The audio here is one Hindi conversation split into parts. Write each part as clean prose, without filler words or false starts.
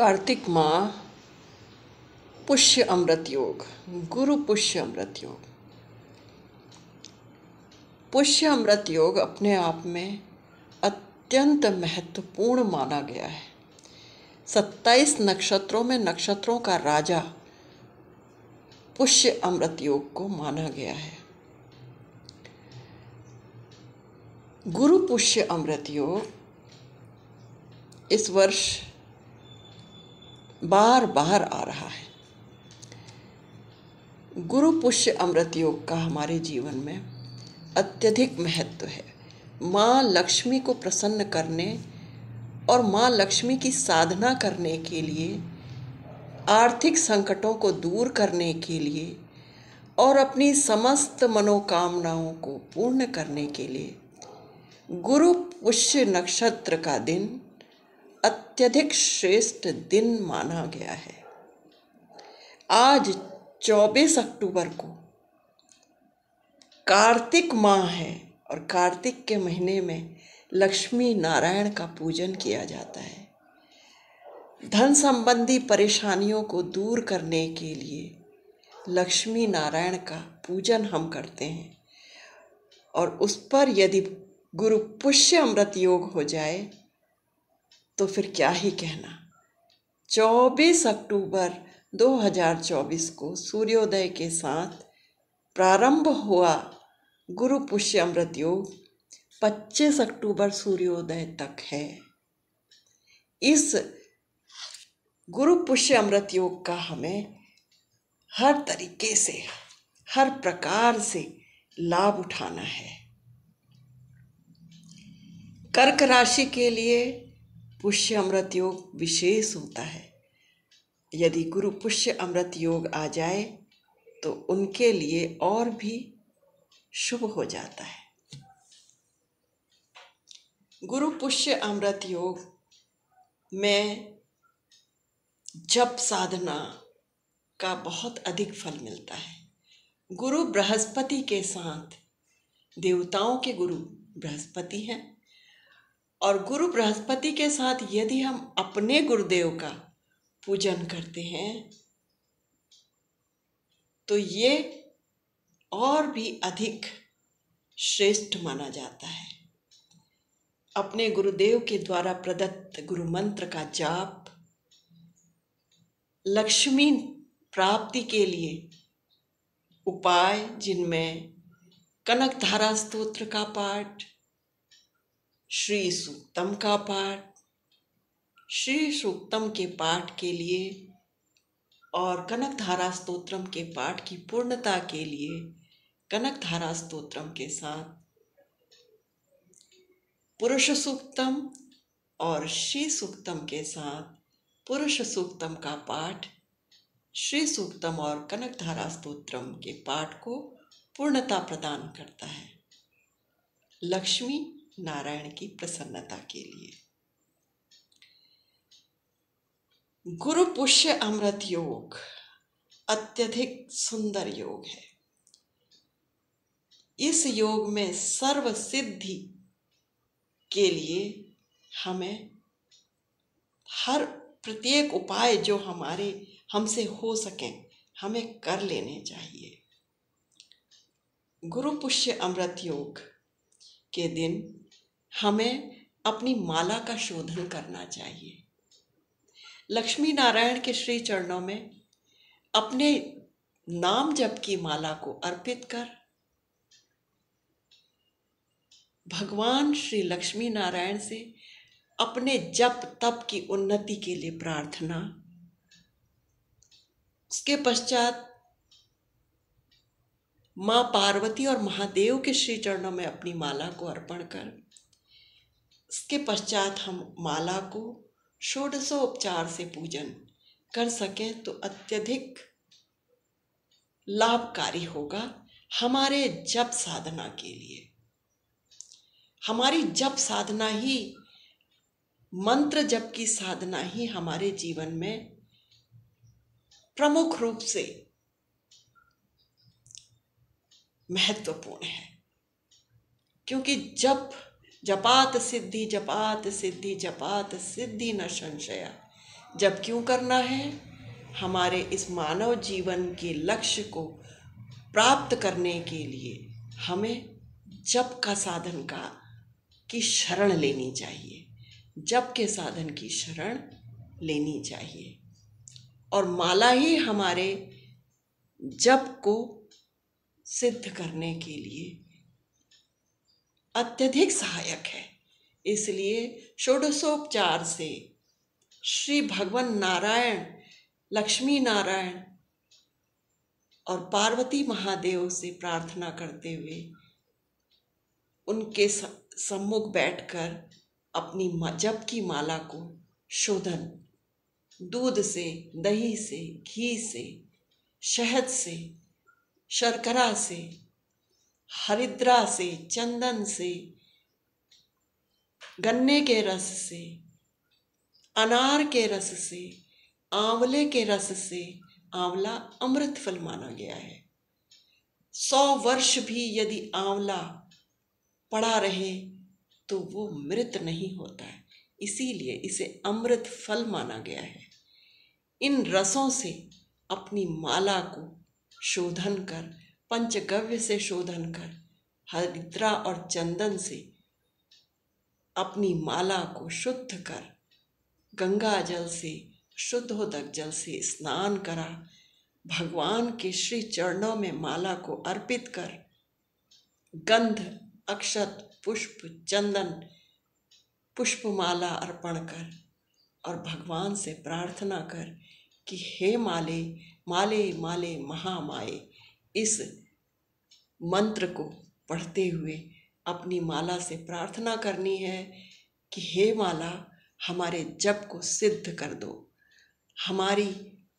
कार्तिक माह पुष्य अमृत योग, गुरु पुष्य अमृत योग। पुष्य अमृत योग अपने आप में अत्यंत महत्वपूर्ण माना गया है। 27 नक्षत्रों में नक्षत्रों का राजा पुष्य अमृत योग को माना गया है। गुरु पुष्य अमृत योग इस वर्ष बार बार आ रहा है। गुरु पुष्य अमृत योग का हमारे जीवन में अत्यधिक महत्व है। माँ लक्ष्मी को प्रसन्न करने और माँ लक्ष्मी की साधना करने के लिए, आर्थिक संकटों को दूर करने के लिए और अपनी समस्त मनोकामनाओं को पूर्ण करने के लिए गुरु पुष्य नक्षत्र का दिन अत्यधिक श्रेष्ठ दिन माना गया है। आज 24 अक्टूबर को कार्तिक माह है और कार्तिक के महीने में लक्ष्मी नारायण का पूजन किया जाता है। धन संबंधी परेशानियों को दूर करने के लिए लक्ष्मी नारायण का पूजन हम करते हैं और उस पर यदि गुरु पुष्य अमृत योग हो जाए तो फिर क्या ही कहना। 24 अक्टूबर 2024 को सूर्योदय के साथ प्रारंभ हुआ गुरु पुष्य अमृत योग 25 अक्टूबर सूर्योदय तक है। इस गुरु पुष्य अमृत योग का हमें हर तरीके से, हर प्रकार से लाभ उठाना है। कर्क राशि के लिए पुष्य अमृत योग विशेष होता है। यदि गुरु पुष्य अमृत योग आ जाए तो उनके लिए और भी शुभ हो जाता है। गुरु पुष्य अमृत योग में जप साधना का बहुत अधिक फल मिलता है। गुरु बृहस्पति के साथ, देवताओं के गुरु बृहस्पति हैं और गुरु बृहस्पति के साथ यदि हम अपने गुरुदेव का पूजन करते हैं तो ये और भी अधिक श्रेष्ठ माना जाता है। अपने गुरुदेव के द्वारा प्रदत्त गुरु मंत्र का जाप लक्ष्मी प्राप्ति के लिए उपाय, जिनमें कनकधारा स्तोत्र का पाठ, श्री सूक्तम का पाठ, श्री सूक्तम के पाठ के लिए और कनकधारा स्तोत्रम के पाठ की पूर्णता के लिए कनकधारा स्तोत्रम के साथ पुरुष सूक्तम और श्री सूक्तम के साथ पुरुष सूक्तम का पाठ, श्री सूक्तम और कनकधारा स्तोत्रम के पाठ को पूर्णता प्रदान करता है लक्ष्मी नारायण की प्रसन्नता के लिए। गुरु पुष्य अमृत योग अत्यधिक सुंदर योग है। इस योग में सर्व सिद्धि के लिए हमें हर प्रत्येक उपाय जो हमसे हो सके हमें कर लेने चाहिए। गुरु पुष्य अमृत योग के दिन हमें अपनी माला का शोधन करना चाहिए। लक्ष्मी नारायण के श्री चरणों में अपने नाम जप की माला को अर्पित कर भगवान श्री लक्ष्मी नारायण से अपने जप तप की उन्नति के लिए प्रार्थना। उसके पश्चात माँ पार्वती और महादेव के श्री चरणों में अपनी माला को अर्पण कर, इसके पश्चात हम माला को षोडशोपचार से पूजन कर सकें तो अत्यधिक लाभकारी होगा हमारे जप साधना के लिए। हमारी जप साधना ही, मंत्र जप की साधना ही हमारे जीवन में प्रमुख रूप से महत्वपूर्ण है, क्योंकि जपात सिद्धि जपात सिद्धि जपात सिद्धि न संशय, जप क्यों करना है? हमारे इस मानव जीवन के लक्ष्य को प्राप्त करने के लिए हमें जप का साधन की शरण लेनी चाहिए। जप के साधन की शरण लेनी चाहिए और माला ही हमारे जप को सिद्ध करने के लिए अत्यधिक सहायक है। इसलिए षोडशोपचार से श्री भगवान नारायण, लक्ष्मी नारायण और पार्वती महादेव से प्रार्थना करते हुए उनके सम्मुख बैठकर अपनी जप की माला को शोधन दूध से, दही से, घी से, शहद से, शर्करा से, हरिद्रा से, चंदन से, गन्ने के रस से, अनार के रस से, आंवले के रस से, आंवला अमृत फल माना गया है। 100 वर्ष भी यदि आंवला पड़ा रहे तो वो मृत नहीं होता है, इसीलिए इसे अमृत फल माना गया है। इन रसों से अपनी माला को शोधन कर, पंचगव्य से शोधन कर, हरिद्रा और चंदन से अपनी माला को शुद्ध कर, गंगा जल से, शुद्धोदक जल से स्नान करा, भगवान के श्री चरणों में माला को अर्पित कर, गंध, अक्षत, पुष्प, चंदन, पुष्पमाला अर्पण कर और भगवान से प्रार्थना कर कि हे माले माले माले महामाए, इस मंत्र को पढ़ते हुए अपनी माला से प्रार्थना करनी है कि हे माला हमारे जप को सिद्ध कर दो, हमारी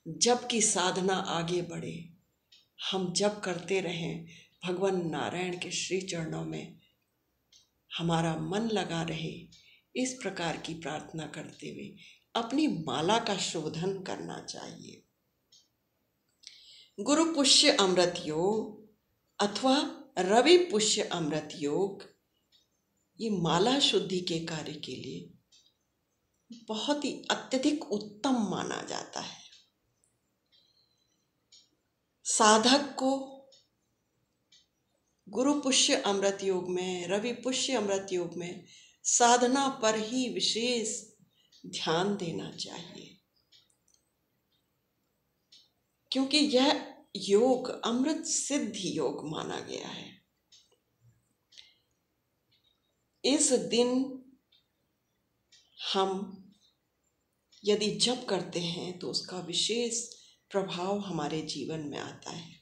जप की साधना आगे बढ़े, हम जप करते रहें, भगवान नारायण के श्री चरणों में हमारा मन लगा रहे। इस प्रकार की प्रार्थना करते हुए अपनी माला का शोधन करना चाहिए। गुरु पुष्य अमृत योग अथवा रवि पुष्य अमृत योग ये माला शुद्धि के कार्य के लिए बहुत ही अत्यधिक उत्तम माना जाता है। साधक को गुरु पुष्य अमृत योग में, रवि पुष्य अमृत योग में साधना पर ही विशेष ध्यान देना चाहिए, क्योंकि यह योग अमृत सिद्ध योग माना गया है। इस दिन हम यदि जप करते हैं तो उसका विशेष प्रभाव हमारे जीवन में आता है।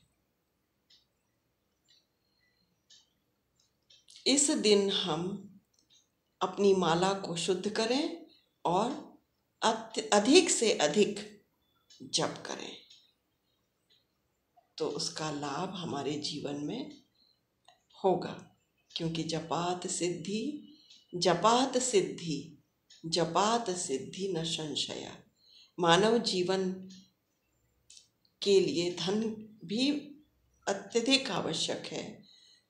इस दिन हम अपनी माला को शुद्ध करें और अधिक से अधिक जप करें तो उसका लाभ हमारे जीवन में होगा, क्योंकि जपात सिद्धि जपात सिद्धि जपात सिद्धि न संशया। मानव जीवन के लिए धन भी अत्यधिक आवश्यक है,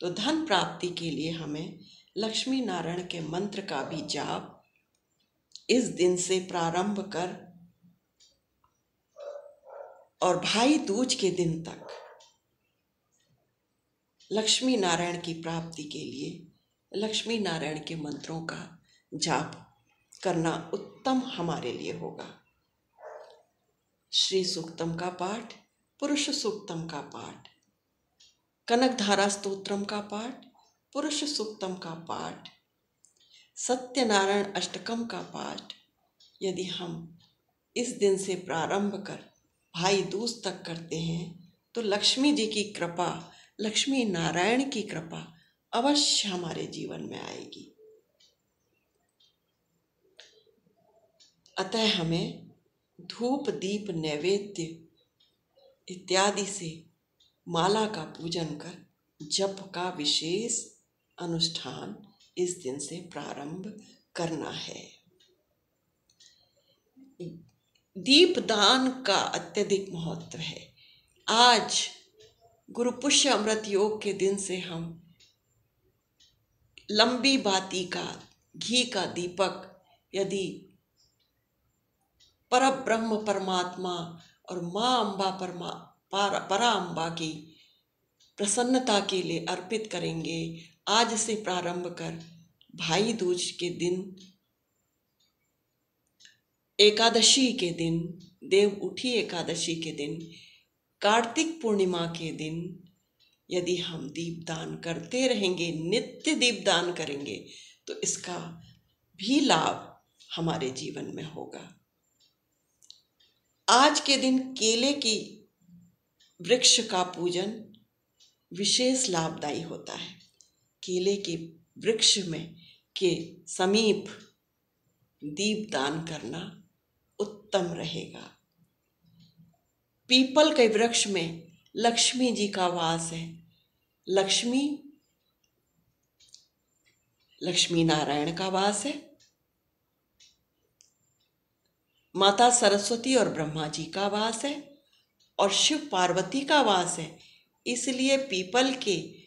तो धन प्राप्ति के लिए हमें लक्ष्मी नारायण के मंत्र का भी जाप इस दिन से प्रारंभ कर और भाई दूज के दिन तक लक्ष्मी नारायण की प्राप्ति के लिए लक्ष्मी नारायण के मंत्रों का जाप करना उत्तम हमारे लिए होगा। श्री सूक्तम का पाठ, पुरुष सूक्तम का पाठ, कनकधारा स्तोत्रम का पाठ, पुरुष सूक्तम का पाठ, सत्यनारायण अष्टकम का पाठ यदि हम इस दिन से प्रारंभ कर भाई दूज तक करते हैं तो लक्ष्मी जी की कृपा, लक्ष्मी नारायण की कृपा अवश्य हमारे जीवन में आएगी। अतः हमें धूप, दीप, नैवेद्य इत्यादि से माला का पूजन कर जप का विशेष अनुष्ठान इस दिन से प्रारंभ करना है। दीपदान का अत्यधिक महत्व है। आज गुरु पुष्य अमृत योग के दिन से हम लंबी बाती का, घी का दीपक यदि परब्रह्म परमात्मा और माँ अम्बा परा अम्बा की प्रसन्नता के लिए अर्पित करेंगे। आज से प्रारंभ कर भाई दूज के दिन, एकादशी के दिन, देव उठी एकादशी के दिन, कार्तिक पूर्णिमा के दिन यदि हम दीपदान करते रहेंगे, नित्य दीपदान करेंगे, तो इसका भी लाभ हमारे जीवन में होगा। आज के दिन केले की वृक्ष का पूजन विशेष लाभदायी होता है। केले के वृक्ष में के समीप दीपदान करना उत्तम रहेगा। पीपल के वृक्ष में लक्ष्मी जी का वास है। लक्ष्मी नारायण का वास है। माता सरस्वती और ब्रह्मा जी का वास है और शिव पार्वती का वास है। इसलिए पीपल के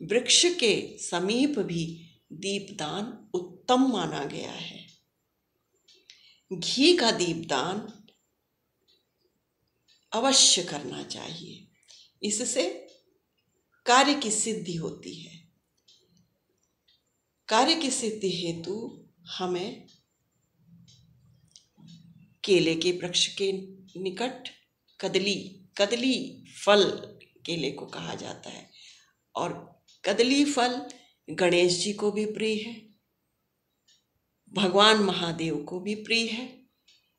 वृक्ष के समीप भी दीपदान उत्तम माना गया है। घी का दीपदान अवश्य करना चाहिए। इससे कार्य की सिद्धि होती है। कार्य की सिद्धि हेतु हमें केले के वृक्ष के निकट कदली फल, केले को कहा जाता है, और कदली फल गणेश जी को भी प्रिय है, भगवान महादेव को भी प्रिय है,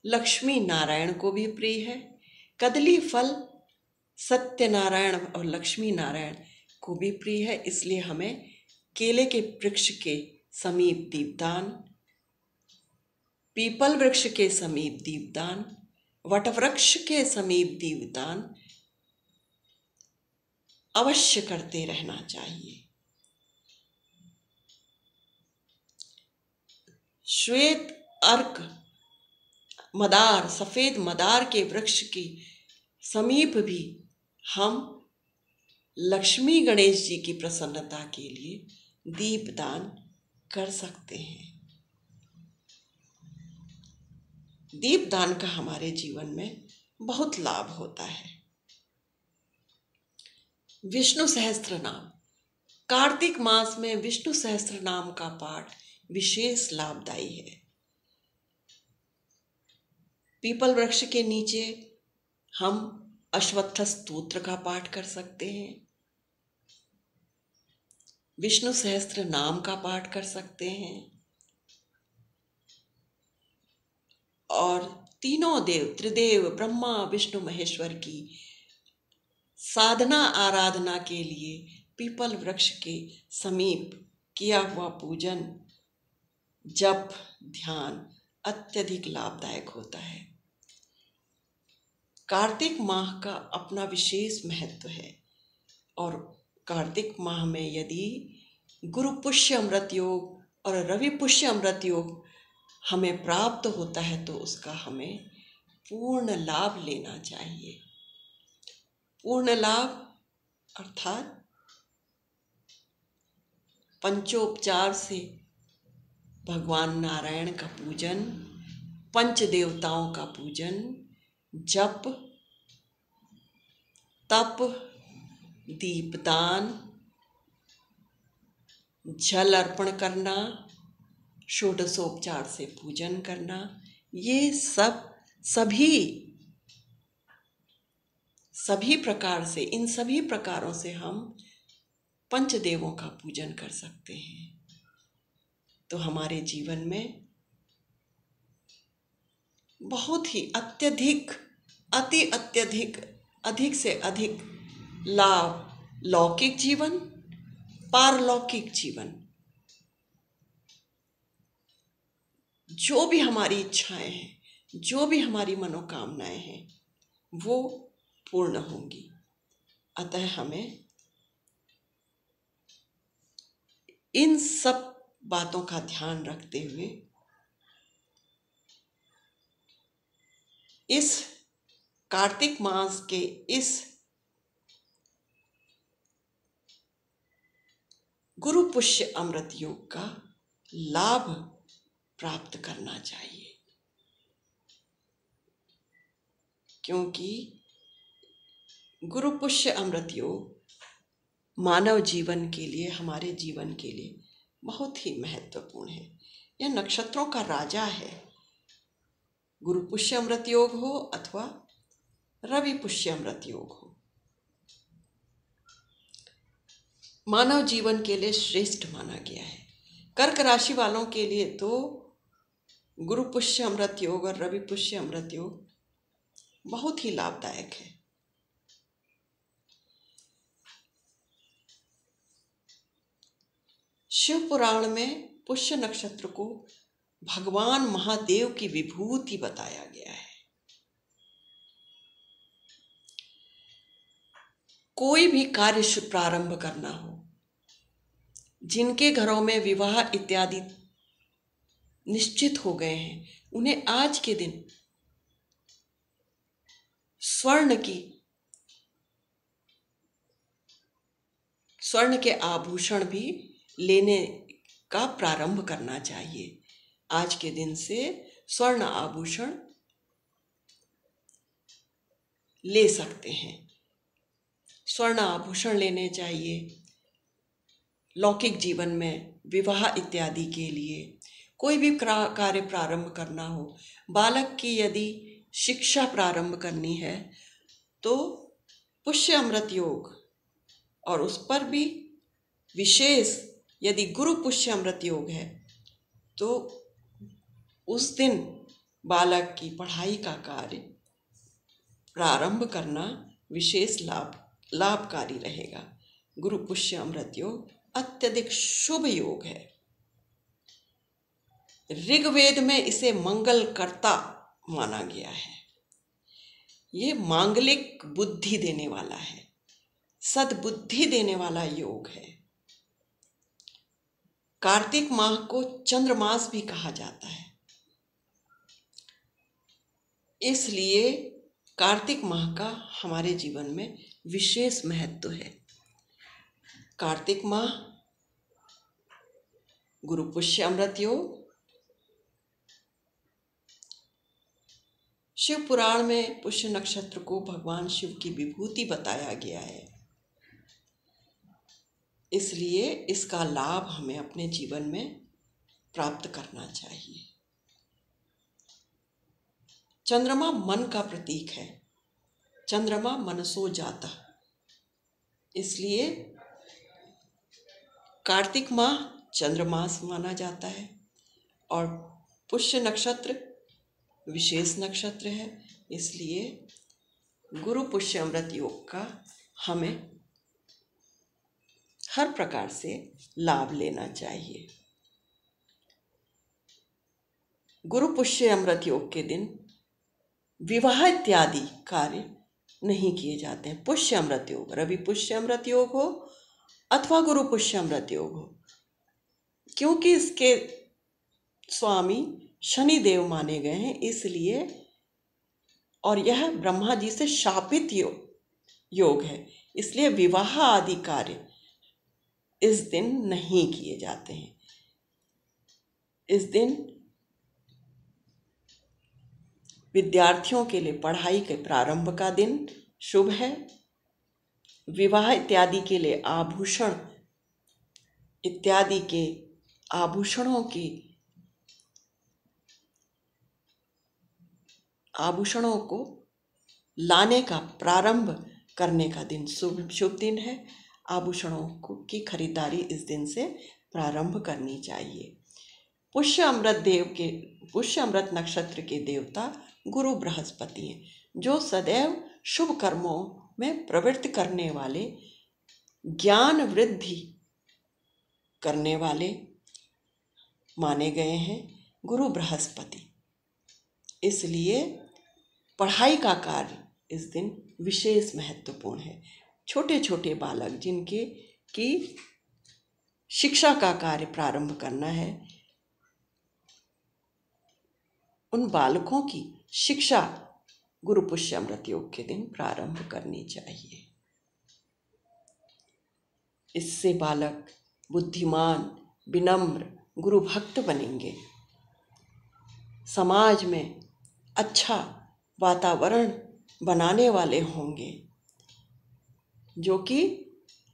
लक्ष्मी नारायण को भी प्रिय है। कदली फल सत्यनारायण और लक्ष्मी नारायण को भी प्रिय है। इसलिए हमें केले के वृक्ष के समीप दीपदान, पीपल वृक्ष के समीप दीपदान, वटवृक्ष के समीप दीपदान अवश्य करते रहना चाहिए। श्वेत अर्क मदार, सफेद मदार के वृक्ष के समीप भी हम लक्ष्मी गणेश जी की प्रसन्नता के लिए दीपदान कर सकते हैं। दीपदान का हमारे जीवन में बहुत लाभ होता है। विष्णु सहस्त्र नाम, कार्तिक मास में विष्णु सहस्त्र नाम का पाठ विशेष लाभदायी है। पीपल वृक्ष के नीचे हम अश्वत्थ स्तोत्र का पाठ कर सकते हैं, विष्णु सहस्त्र नाम का पाठ कर सकते हैं, और तीनों देव, त्रिदेव ब्रह्मा विष्णु महेश्वर की साधना आराधना के लिए पीपल वृक्ष के समीप किया हुआ पूजन, जप, ध्यान अत्यधिक लाभदायक होता है। कार्तिक माह का अपना विशेष महत्व है, और कार्तिक माह में यदि गुरु पुष्य अमृत योग और रवि पुष्य अमृत योग हमें प्राप्त होता है तो उसका हमें पूर्ण लाभ लेना चाहिए। पूर्ण लाभ अर्थात पंचोपचार से भगवान नारायण का पूजन, पंच देवताओं का पूजन, जप, तप, दीपदान, जल अर्पण करना, षोडशोपचार से पूजन करना, ये सभी प्रकार से, इन सभी प्रकारों से हम पंचदेवों का पूजन कर सकते हैं। तो हमारे जीवन में बहुत ही अधिक से अधिक लाभ, लौकिक जीवन, पारलौकिक जीवन, जो भी हमारी इच्छाएं हैं, जो भी हमारी मनोकामनाएं हैं, वो पूर्ण होंगी। अतः हमें इन सब बातों का ध्यान रखते हुए इस कार्तिक मास के इस गुरु पुष्य अमृत योग का लाभ प्राप्त करना चाहिए। क्योंकि गुरु पुष्य अमृत योग मानव जीवन के लिए, हमारे जीवन के लिए बहुत ही महत्वपूर्ण है। यह नक्षत्रों का राजा है। गुरु पुष्य अमृत योग हो अथवा रवि पुष्य अमृत योग हो, मानव जीवन के लिए श्रेष्ठ माना गया है। कर्क राशि वालों के लिए तो गुरु पुष्य अमृत योग और रवि पुष्य अमृत योग बहुत ही लाभदायक है। शिव पुराण में पुष्य नक्षत्र को भगवान महादेव की विभूति बताया गया है। कोई भी कार्य प्रारंभ करना हो, जिनके घरों में विवाह इत्यादि निश्चित हो गए हैं, उन्हें आज के दिन स्वर्ण के आभूषण भी लेने का प्रारंभ करना चाहिए। आज के दिन से स्वर्ण आभूषण ले सकते हैं। स्वर्ण आभूषण लेने चाहिए। लौकिक जीवन में विवाह इत्यादि के लिए कोई भी कार्य प्रारंभ करना हो, बालक की यदि शिक्षा प्रारंभ करनी है तो पुष्य अमृत योग, और उस पर भी विशेष यदि गुरु पुष्य अमृत योग है तो उस दिन बालक की पढ़ाई का कार्य प्रारंभ करना विशेष लाभकारी रहेगा। गुरु पुष्य अमृत योग अत्यधिक शुभ योग है। ऋग्वेद में इसे मंगलकर्ता माना गया है। ये मांगलिक बुद्धि देने वाला है, सद्बुद्धि देने वाला योग है। कार्तिक माह को चंद्रमास भी कहा जाता है, इसलिए कार्तिक माह का हमारे जीवन में विशेष महत्व है। कार्तिक माह गुरु पुष्य अमृत योग, शिव पुराण में पुष्य नक्षत्र को भगवान शिव की विभूति बताया गया है, इसलिए इसका लाभ हमें अपने जीवन में प्राप्त करना चाहिए। चंद्रमा मन का प्रतीक है। चंद्रमा मनसो जाता, इसलिए कार्तिक माह चंद्रमास माना जाता है और पुष्य नक्षत्र विशेष नक्षत्र है, इसलिए गुरु पुष्य अमृत योग का हमें हर प्रकार से लाभ लेना चाहिए। गुरु पुष्य अमृत योग के दिन विवाह इत्यादि कार्य नहीं किए जाते हैं। पुष्य अमृत योग, रवि पुष्य अमृत योग हो अथवा गुरु पुष्य अमृत योग हो, क्योंकि इसके स्वामी शनि देव माने गए हैं, इसलिए, और यह ब्रह्मा जी से शापित योग है, इसलिए विवाह आदि कार्य इस दिन नहीं किए जाते हैं। इस दिन विद्यार्थियों के लिए पढ़ाई के प्रारंभ का दिन शुभ है। विवाह इत्यादि के लिए आभूषण इत्यादि के आभूषणों को लाने का प्रारंभ करने का दिन शुभ दिन है। आभूषणों की खरीदारी इस दिन से प्रारंभ करनी चाहिए। पुष्य अमृत नक्षत्र के देवता गुरु बृहस्पति हैं, जो सदैव शुभ कर्मों में प्रवृत्त करने वाले, ज्ञान वृद्धि करने वाले माने गए हैं गुरु बृहस्पति। इसलिए पढ़ाई का कार्य इस दिन विशेष महत्वपूर्ण है। छोटे छोटे बालक जिनके की शिक्षा का कार्य प्रारंभ करना है, उन बालकों की शिक्षा गुरु पुष्य अमृत योग के दिन प्रारंभ करनी चाहिए। इससे बालक बुद्धिमान, विनम्र, गुरु भक्त बनेंगे। समाज में अच्छा वातावरण बनाने वाले होंगे, जो कि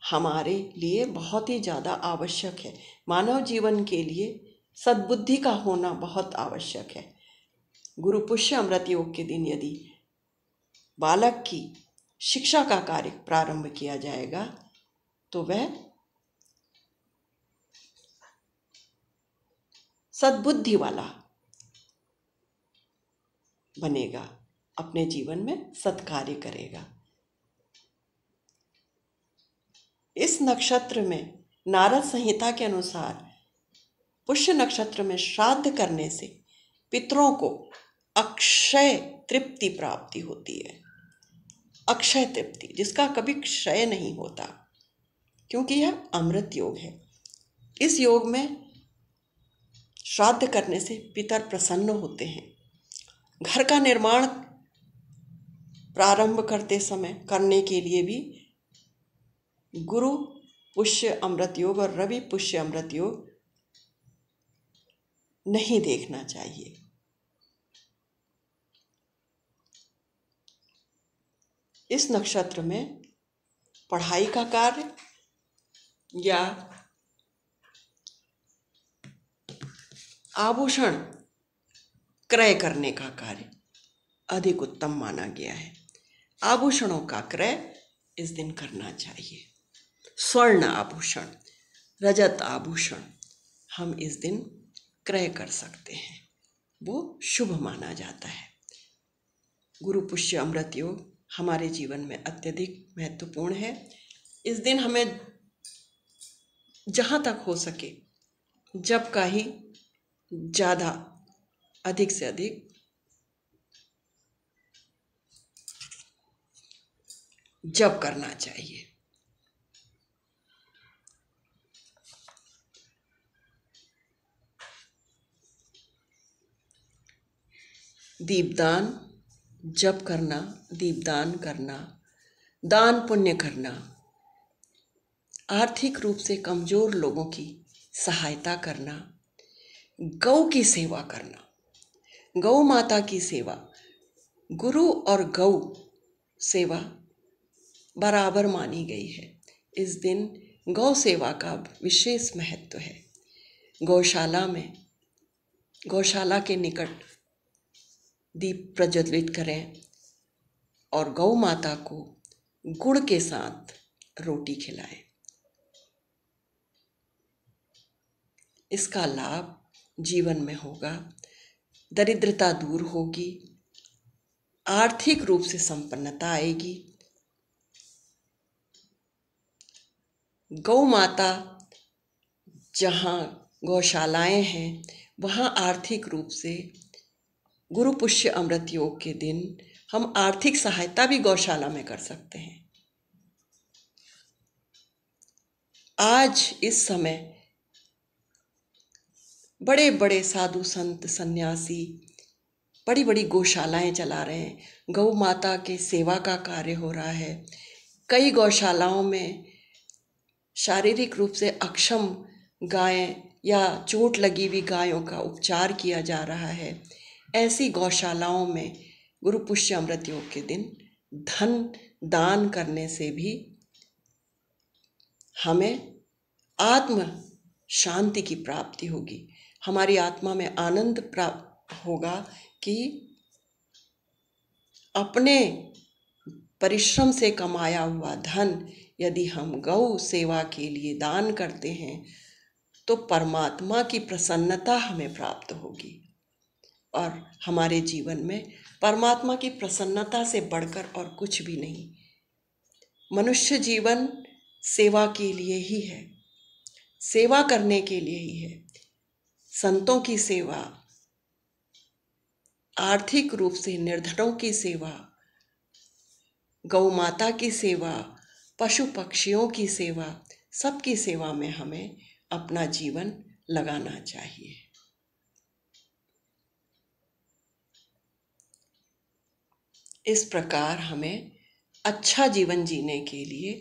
हमारे लिए बहुत ही ज़्यादा आवश्यक है। मानव जीवन के लिए सद्बुद्धि का होना बहुत आवश्यक है। गुरु पुष्य अमृत योग के दिन यदि बालक की शिक्षा का कार्य प्रारंभ किया जाएगा तो वह सद्बुद्धि वाला बनेगा, अपने जीवन में सत्कार्य करेगा। इस नक्षत्र में नारद संहिता के अनुसार पुष्य नक्षत्र में श्राद्ध करने से पितरों को अक्षय तृप्ति प्राप्ति होती है। अक्षय तृप्ति जिसका कभी क्षय नहीं होता, क्योंकि यह अमृत योग है। इस योग में श्राद्ध करने से पितर प्रसन्न होते हैं। घर का निर्माण प्रारंभ करते समय करने के लिए भी गुरु पुष्य अमृत योग और रवि पुष्य अमृत योग नहीं देखना चाहिए। इस नक्षत्र में पढ़ाई का कार्य या आभूषण क्रय करने का कार्य अधिक उत्तम माना गया है। आभूषणों का क्रय इस दिन करना चाहिए। स्वर्ण आभूषण, रजत आभूषण हम इस दिन क्रय कर सकते हैं, वो शुभ माना जाता है। गुरु पुष्य अमृत योग हमारे जीवन में अत्यधिक महत्वपूर्ण है। इस दिन हमें जहाँ तक हो सके जप का ही ज़्यादा अधिक से अधिक जप करना चाहिए। दीपदान, जप करना, दीपदान करना, दान पुण्य करना, आर्थिक रूप से कमज़ोर लोगों की सहायता करना, गौ की सेवा करना, गौ माता की सेवा, गुरु और गौ सेवा बराबर मानी गई है। इस दिन गौ सेवा का विशेष महत्व है। गौशाला के निकट दीप प्रज्वलित करें और गौ माता को गुड़ के साथ रोटी खिलाएं। इसका लाभ जीवन में होगा, दरिद्रता दूर होगी, आर्थिक रूप से संपन्नता आएगी। गौ माता जहाँ गौशालाएं हैं वहाँ आर्थिक रूप से गुरु पुष्य अमृत योग के दिन हम आर्थिक सहायता भी गौशाला में कर सकते हैं। आज इस समय बड़े बड़े साधु संत सन्यासी बड़ी बड़ी गौशालाएं चला रहे हैं। गौ माता के सेवा का कार्य हो रहा है। कई गौशालाओं में शारीरिक रूप से अक्षम गायें या चोट लगी हुई गायों का उपचार किया जा रहा है। ऐसी गौशालाओं में गुरु पुष्य अमृत योग के दिन धन दान करने से भी हमें आत्म शांति की प्राप्ति होगी। हमारी आत्मा में आनंद प्राप्त होगा कि अपने परिश्रम से कमाया हुआ धन यदि हम गौ सेवा के लिए दान करते हैं तो परमात्मा की प्रसन्नता हमें प्राप्त होगी। और हमारे जीवन में परमात्मा की प्रसन्नता से बढ़कर और कुछ भी नहीं। मनुष्य जीवन सेवा के लिए ही है, सेवा करने के लिए ही है। संतों की सेवा, आर्थिक रूप से निर्धनों की सेवा, गौ माता की सेवा, पशु पक्षियों की सेवा, सबकी सेवा में हमें अपना जीवन लगाना चाहिए। इस प्रकार हमें अच्छा जीवन जीने के लिए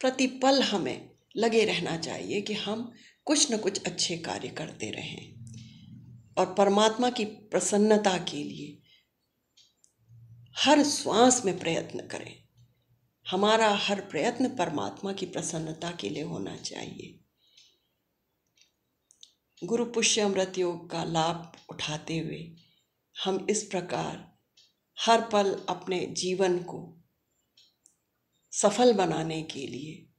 प्रतिपल हमें लगे रहना चाहिए कि हम कुछ न कुछ अच्छे कार्य करते रहें। और परमात्मा की प्रसन्नता के लिए हर श्वास में प्रयत्न करें। हमारा हर प्रयत्न परमात्मा की प्रसन्नता के लिए होना चाहिए। गुरु पुष्य अमृत योग का लाभ उठाते हुए हम इस प्रकार हर पल अपने जीवन को सफल बनाने के लिए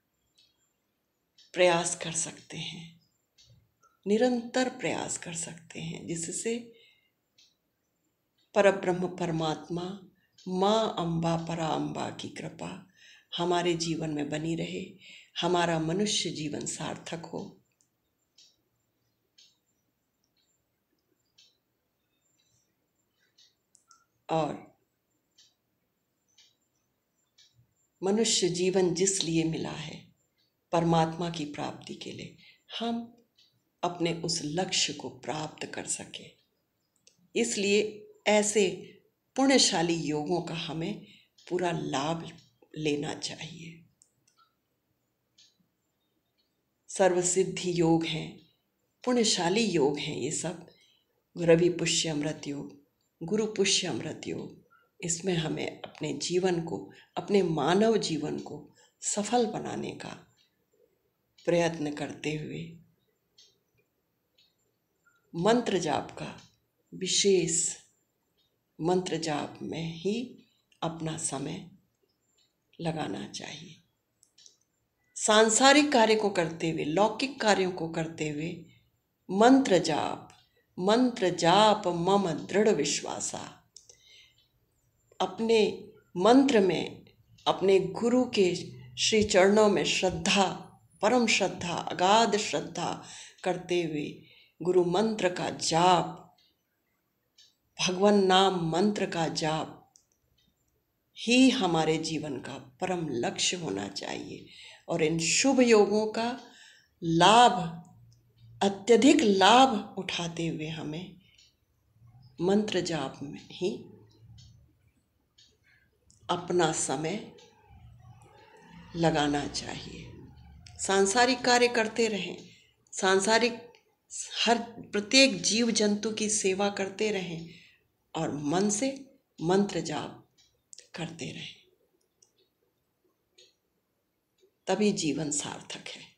प्रयास कर सकते हैं, निरंतर प्रयास कर सकते हैं, जिससे परब्रह्म परमात्मा माँ अम्बा परा अम्बा की कृपा हमारे जीवन में बनी रहे, हमारा मनुष्य जीवन सार्थक हो। और मनुष्य जीवन जिस लिए मिला है, परमात्मा की प्राप्ति के लिए, हम अपने उस लक्ष्य को प्राप्त कर सके। इसलिए ऐसे पुण्यशाली योगों का हमें पूरा लाभ लेना चाहिए। सर्वसिद्धि योग हैं, पुण्यशाली योग हैं ये सब। रवि पुष्य अमृत योग, गुरु पुष्य अमृत योग, इसमें हमें अपने जीवन को, अपने मानव जीवन को सफल बनाने का प्रयत्न करते हुए मंत्र जाप का, विशेष मंत्र जाप में ही अपना समय लगाना चाहिए। सांसारिक कार्य को करते हुए, लौकिक कार्यों को करते हुए मंत्र जाप मम दृढ़ विश्वासा, अपने मंत्र में अपने गुरु के श्री चरणों में श्रद्धा, परम श्रद्धा, अगाध श्रद्धा करते हुए गुरु मंत्र का जाप, भगवान नाम मंत्र का जाप ही हमारे जीवन का परम लक्ष्य होना चाहिए। और इन शुभ योगों का लाभ, अत्यधिक लाभ उठाते हुए हमें मंत्र जाप में ही अपना समय लगाना चाहिए। सांसारिक कार्य करते रहें, सांसारिक हर प्रत्येक जीव जंतु की सेवा करते रहें और मन से मंत्र जाप करते रहें, तभी जीवन सार्थक है।